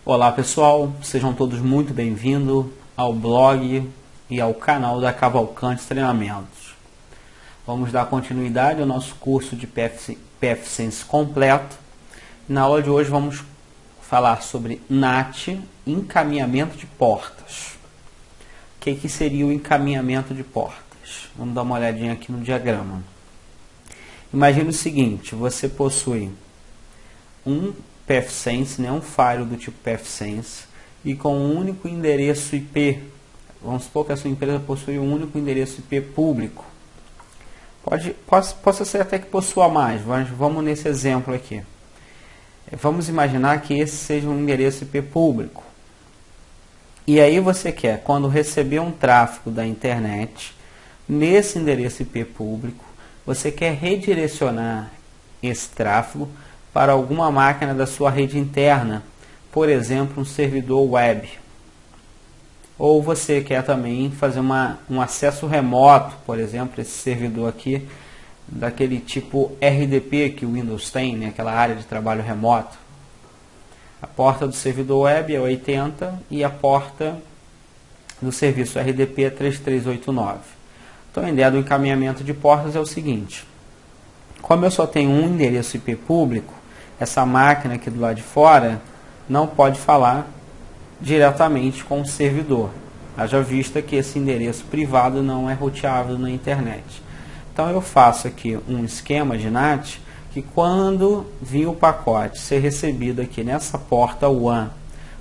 Olá pessoal, sejam todos muito bem-vindos ao blog e ao canal da Cavalcante Treinamentos. Vamos dar continuidade ao nosso curso de PFSense completo. Na aula de hoje vamos falar sobre NAT, encaminhamento de portas. O que seria o encaminhamento de portas? Vamos dar uma olhadinha aqui no diagrama. Imagine o seguinte, você possui um PFSense, um firewall do tipo PFSense, e com um único endereço IP. Vamos supor que a sua empresa possui um único endereço IP público. Pode ser até que possua mais, mas vamos nesse exemplo aqui. Vamos imaginar que esse seja um endereço IP público. E aí você quer, quando receber um tráfego da internet, nesse endereço IP público, você quer redirecionar esse tráfego para alguma máquina da sua rede interna, por exemplo, um servidor web. Ou você quer também fazer um acesso remoto, por exemplo, esse servidor aqui, daquele tipo RDP que o Windows tem, aquela área de trabalho remoto. A porta do servidor web é 80 e a porta do serviço RDP é 3389. Então a ideia do encaminhamento de portas é o seguinte: como eu só tenho um endereço IP público, essa máquina aqui do lado de fora não pode falar diretamente com o servidor. Haja vista que esse endereço privado não é roteável na internet. Então eu faço aqui um esquema de NAT que quando vir o pacote ser recebido aqui nessa porta WAN,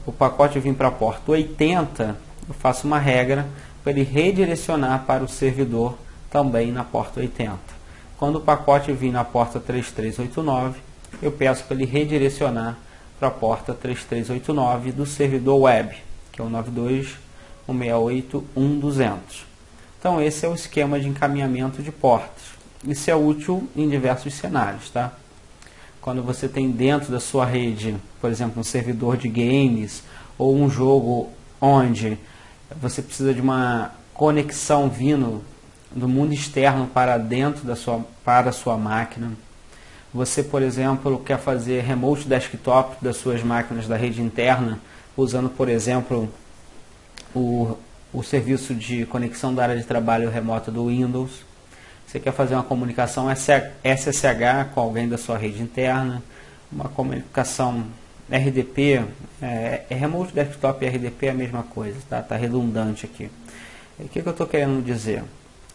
o pacote vir para a porta 80, eu faço uma regra para ele redirecionar para o servidor também na porta 80. Quando o pacote vir na porta 3389, eu peço para ele redirecionar para a porta 3389 do servidor web, que é o 92.168.1.200. Então esse é o esquema de encaminhamento de portas. Isso é útil em diversos cenários, tá? Quando você tem dentro da sua rede, por exemplo, um servidor de games ou um jogo onde você precisa de uma conexão vindo do mundo externo para dentro para a sua máquina. Você, por exemplo, quer fazer remote desktop das suas máquinas da rede interna, usando, por exemplo, o serviço de conexão da área de trabalho remota do Windows. Você quer fazer uma comunicação SSH com alguém da sua rede interna, uma comunicação RDP, remote desktop e RDP é a mesma coisa, tá redundante aqui. O que eu estou querendo dizer?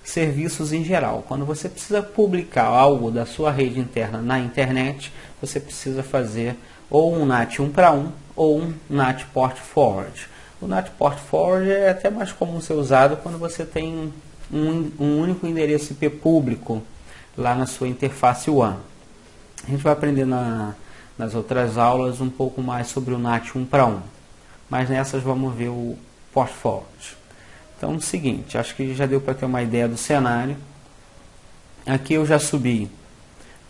Serviços em geral. Quando você precisa publicar algo da sua rede interna na internet, você precisa fazer ou um NAT 1 para 1 ou um NAT Port Forward. O NAT Port Forward é até mais comum ser usado quando você tem um único endereço IP público lá na sua interface WAN. A gente vai aprender nas outras aulas um pouco mais sobre o NAT 1 para 1, mas nessas vamos ver o Port Forward. Então, é o seguinte, acho que já deu para ter uma ideia do cenário. Aqui eu já subi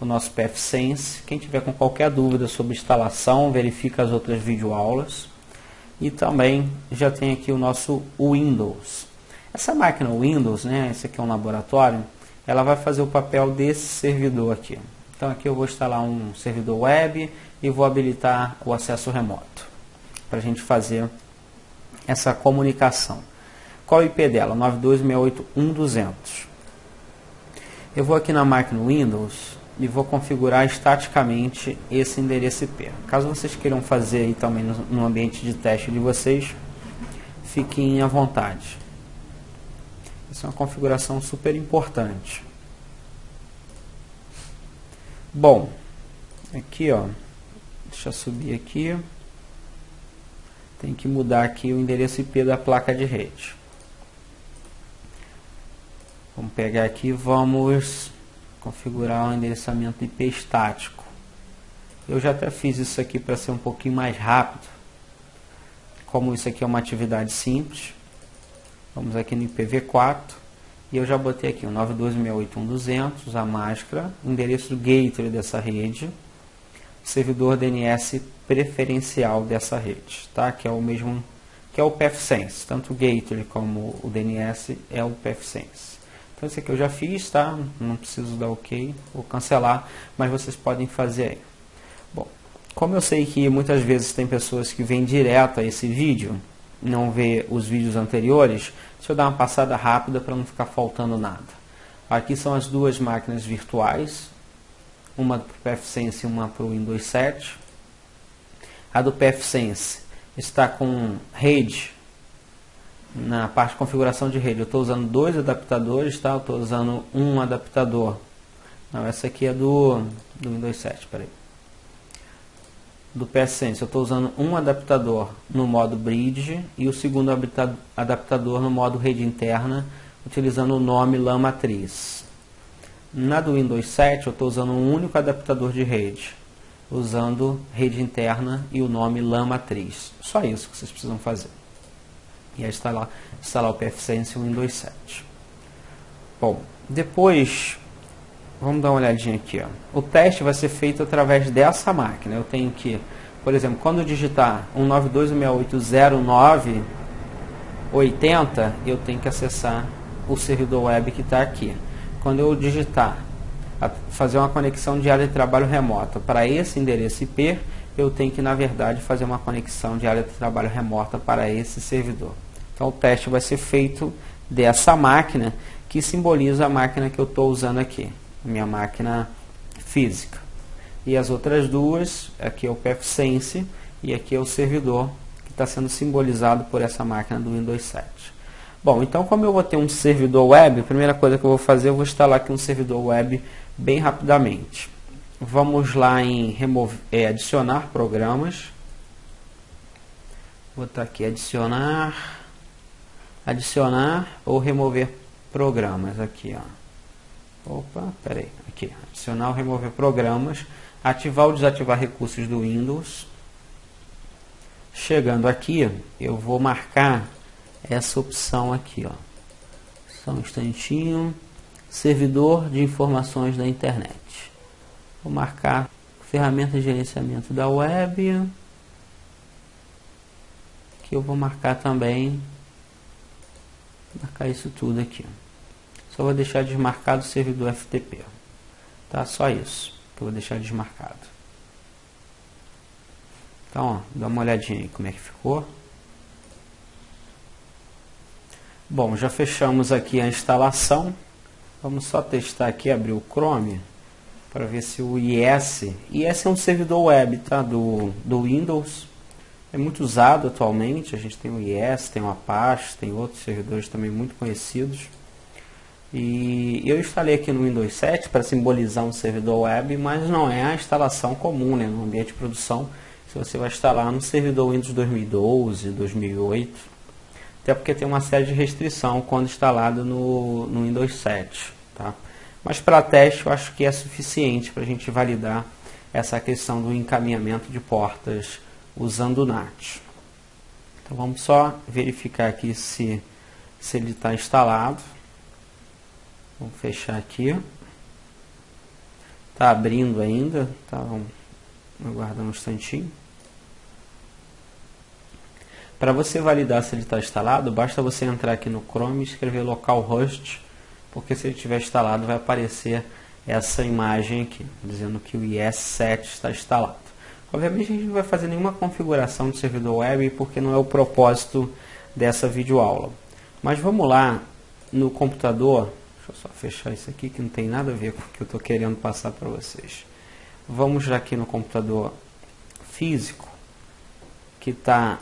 o nosso PFSense. Quem tiver com qualquer dúvida sobre instalação, verifica as outras videoaulas. E também já tem aqui o nosso Windows. Essa máquina Windows, esse aqui é um laboratório, ela vai fazer o papel desse servidor aqui. Então aqui eu vou instalar um servidor web e vou habilitar o acesso remoto para a gente fazer essa comunicação. Qual é o IP dela? 92.168.1.200. Eu vou aqui na máquina Windows e vou configurar estaticamente esse endereço IP. Caso vocês queiram fazer aí também no ambiente de teste de vocês, fiquem à vontade. Essa é uma configuração super importante. Bom, aqui deixa eu subir aqui. Tem que mudar aqui o endereço IP da placa de rede. Vamos pegar aqui e vamos configurar um endereçamento IP estático. Eu já até fiz isso aqui para ser um pouquinho mais rápido. Como isso aqui é uma atividade simples, vamos aqui no IPv4 e eu já botei aqui o 92.168.1.200, a máscara, o endereço do gateway dessa rede, servidor DNS preferencial dessa rede, tá? Que é o mesmo, que é o PFSense, tanto o gateway como o DNS é o PFSense. Então esse aqui eu já fiz, tá? Não preciso dar OK ou cancelar, mas vocês podem fazer aí. Bom, Como eu sei que muitas vezes tem pessoas que vêm direto a esse vídeo, não vê os vídeos anteriores, deixa eu dar uma passada rápida para não ficar faltando nada. Aqui são as duas máquinas virtuais, uma para o pfSense e uma para o Windows 7. A do pfSense está com rede. Na parte de configuração de rede, eu estou usando 2 adaptadores, tá? Eu estou usando um adaptador. Não, essa aqui é do Windows 7, peraí. Do pfSense, eu estou usando um adaptador no modo bridge e o segundo adaptador no modo rede interna, utilizando o nome LAN matriz. Na do Windows 7, eu estou usando um único adaptador de rede, usando rede interna e o nome LAN matriz. Só isso que vocês precisam fazer. E aí instalar o pfSense e o Windows 7. Bom, depois, vamos dar uma olhadinha aqui. Ó. O teste vai ser feito através dessa máquina. Eu tenho que, por exemplo, quando eu digitar 192.168.0.9, eu tenho que acessar o servidor web que está aqui. Quando eu digitar, fazer uma conexão de área de trabalho remota para esse endereço IP, eu tenho que, na verdade, fazer uma conexão de área de trabalho remota para esse servidor. Então, o teste vai ser feito dessa máquina, que simboliza a máquina que eu estou usando aqui, a minha máquina física. E as outras duas, aqui é o pfSense e aqui é o servidor, que está sendo simbolizado por essa máquina do Windows 7. Bom, então como eu vou ter um servidor web, a primeira coisa que eu vou fazer, eu vou instalar aqui um servidor web bem rapidamente. Vamos lá em adicionar programas. Vou botar aqui adicionar ou remover programas. Aqui, ó. Opa, peraí. Aqui, adicionar ou remover programas. Ativar ou desativar recursos do Windows. Chegando aqui, eu vou marcar essa opção aqui, ó. Só um instantinho. Servidor de informações da internet. Vou marcar ferramenta de gerenciamento da web. Aqui eu vou marcar também, marcar isso tudo aqui. Só vou deixar desmarcado o servidor FTP. Tá? Só isso que eu vou deixar desmarcado. Então, ó, dá uma olhadinha aí como é que ficou. Bom, já fechamos aqui a instalação. Vamos só testar aqui, abrir o Chrome, para ver se o IS é um servidor web, tá? do Windows. É muito usado atualmente. A gente tem o IS, tem o Apache, tem outros servidores também muito conhecidos. E eu instalei aqui no Windows 7 para simbolizar um servidor web, mas não é a instalação comum, né, no ambiente de produção. Se você vai instalar no servidor Windows 2012, 2008, até porque tem uma série de restrição quando instalado no Windows 7. Tá? Mas para teste eu acho que é suficiente para a gente validar essa questão do encaminhamento de portas usando o NAT. Então vamos só verificar aqui se ele está instalado. Vamos fechar aqui. Está abrindo ainda. Tá, vamos aguardar um instantinho. Para você validar se ele está instalado, basta você entrar aqui no Chrome e escrever localhost, porque se ele estiver instalado vai aparecer essa imagem aqui, dizendo que o IS7 está instalado. Obviamente a gente não vai fazer nenhuma configuração de servidor web, porque não é o propósito dessa videoaula. Mas vamos lá no computador. Deixa eu só fechar isso aqui que não tem nada a ver com o que eu estou querendo passar para vocês. Vamos já aqui no computador físico, que está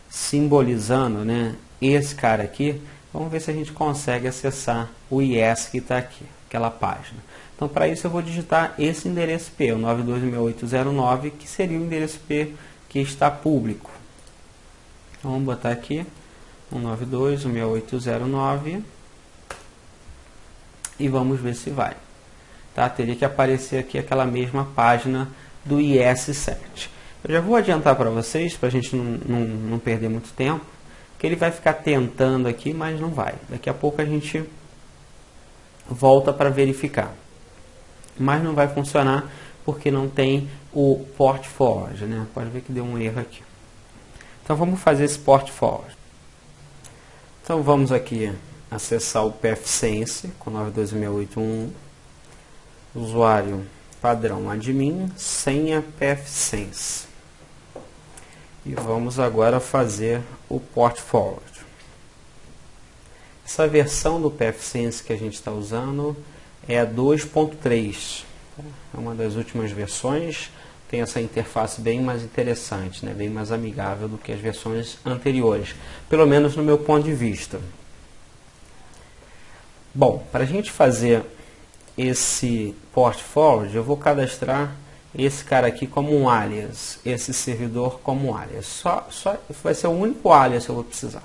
simbolizando, né, esse cara aqui. Vamos ver se a gente consegue acessar o IS que está aqui, aquela página. Então, para isso eu vou digitar esse endereço IP, o 92.168.0.9, que seria o endereço IP que está público. Então, vamos botar aqui 192.168.0.9 e vamos ver se vai. Tá? Teria que aparecer aqui aquela mesma página do IS7. Eu já vou adiantar para vocês, para a gente não perder muito tempo, que ele vai ficar tentando aqui, mas não vai. Daqui a pouco a gente volta para verificar. Mas não vai funcionar porque não tem o port forward, né? Pode ver que deu um erro aqui. Então vamos fazer esse port forward. Então vamos aqui acessar o pfSense com 92.168.1. Usuário padrão admin, senha pfSense. E vamos agora fazer o port forward. Essa versão do pfSense que a gente está usando é a 2.3. É uma das últimas versões. Tem essa interface bem mais interessante, né? Bem mais amigável do que as versões anteriores. Pelo menos no meu ponto de vista. Bom, para a gente fazer esse port forward, eu vou cadastrar esse cara aqui como um alias, esse servidor como um alias. Só vai ser o único alias que eu vou precisar.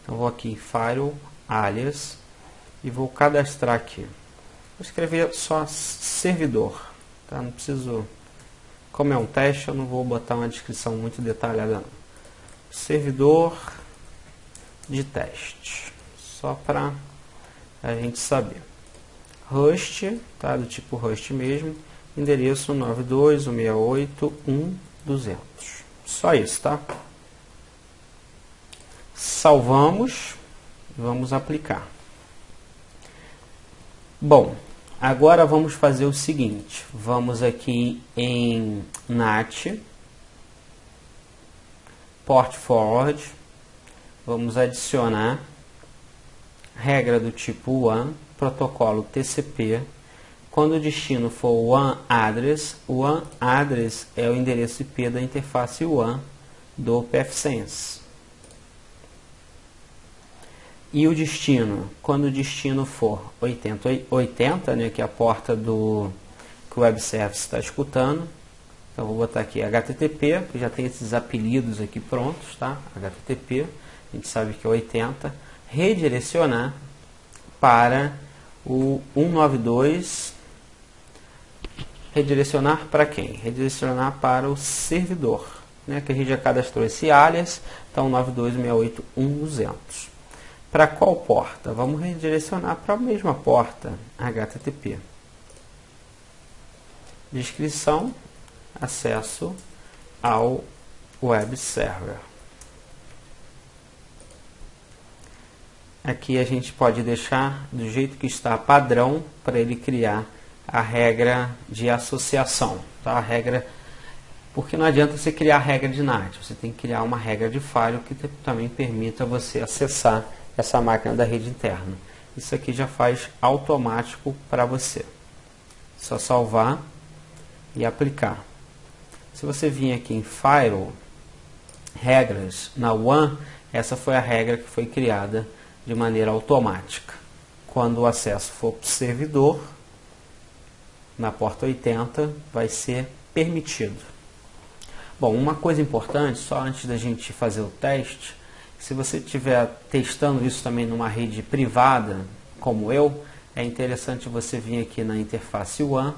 Então, vou aqui em File, alias, e vou cadastrar aqui. Vou escrever só servidor, tá? Não preciso, como é um teste, eu não vou botar uma descrição muito detalhada, não. Servidor de teste, só para a gente saber. Host, tá? Do tipo host mesmo. Endereço 92.168.1.200. Só isso, tá? Salvamos. Vamos aplicar. Bom, agora vamos fazer o seguinte. Vamos aqui em NAT, port forward. Vamos adicionar regra do tipo WAN, protocolo TCP. Quando o destino for WAN address é o endereço IP da interface WAN do pfSense. E o destino, quando o destino for 80, né, que é a porta do que o web service está escutando. Então vou botar aqui HTTP, que já tem esses apelidos aqui prontos, tá? HTTP, a gente sabe que é 80. Redirecionar para o 192. Redirecionar para quem? Redirecionar para o servidor, né, que a gente já cadastrou esse alias, então 92.168.1.200. Para qual porta? Vamos redirecionar para a mesma porta, HTTP. Descrição, acesso ao web server. Aqui a gente pode deixar do jeito que está padrão para ele criar a regra de associação, tá? A regra, porque não adianta você criar a regra de NAT, você tem que criar uma regra de firewall que também permita você acessar essa máquina da rede interna. Isso aqui já faz automático para você. Só salvar e aplicar. Se você vir aqui em Firewall, regras, na WAN, essa foi a regra que foi criada de maneira automática. Quando o acesso for para o servidor, na porta 80, vai ser permitido. Bom, uma coisa importante, só antes da gente fazer o teste, se você estiver testando isso também numa rede privada, como eu, é interessante você vir aqui na interface WAN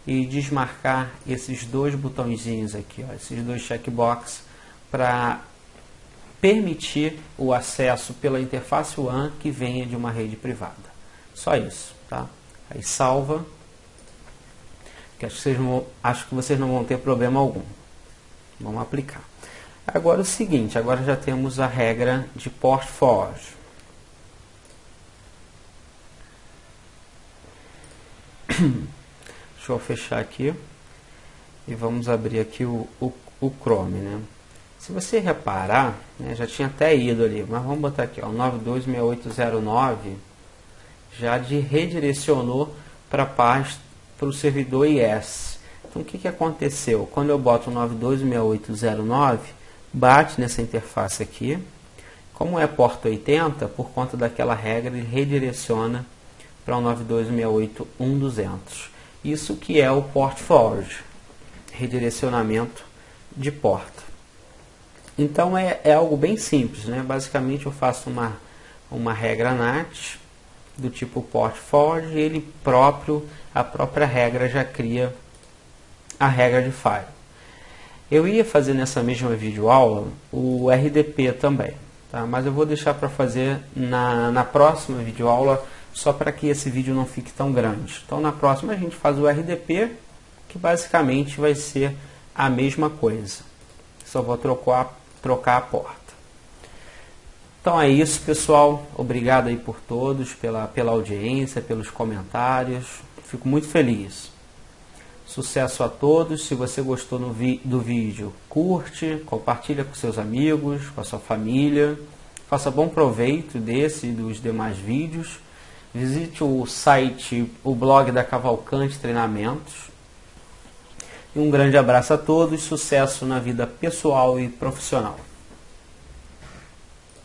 e desmarcar esses dois botõezinhos aqui, ó, esses dois checkbox, para permitir o acesso pela interface WAN que venha de uma rede privada. Só isso, tá? Aí salva, que acho que vocês não vão ter problema algum. Vamos aplicar. Agora o seguinte, agora já temos a regra de port forward. Deixa eu fechar aqui e vamos abrir aqui o Chrome, né? Se você reparar, né, já tinha até ido ali, mas vamos botar aqui, ó, 92.68.0.9 já redirecionou para o servidor IS. Então o que aconteceu? Quando eu boto 92.68.0.9, bate nessa interface aqui. Como é porta 80, por conta daquela regra, ele redireciona para o 92.68.1.200. Isso que é o port forward, redirecionamento de porta. Então é algo bem simples, né? Basicamente eu faço uma regra NAT do tipo port forward e ele a própria regra já cria a regra de firewall. Eu ia fazer nessa mesma videoaula o RDP também, tá? Mas eu vou deixar para fazer na próxima videoaula, só para que esse vídeo não fique tão grande. Então na próxima a gente faz o RDP, que basicamente vai ser a mesma coisa. Só vou trocar a porta. Então é isso, pessoal. Obrigado aí por todos, pela audiência, pelos comentários. Fico muito feliz. Sucesso a todos. Se você gostou do vídeo, curte, compartilha com seus amigos, com a sua família. Faça bom proveito desse e dos demais vídeos. Visite o site, o blog da Cavalcante Treinamentos. E um grande abraço a todos. Sucesso na vida pessoal e profissional.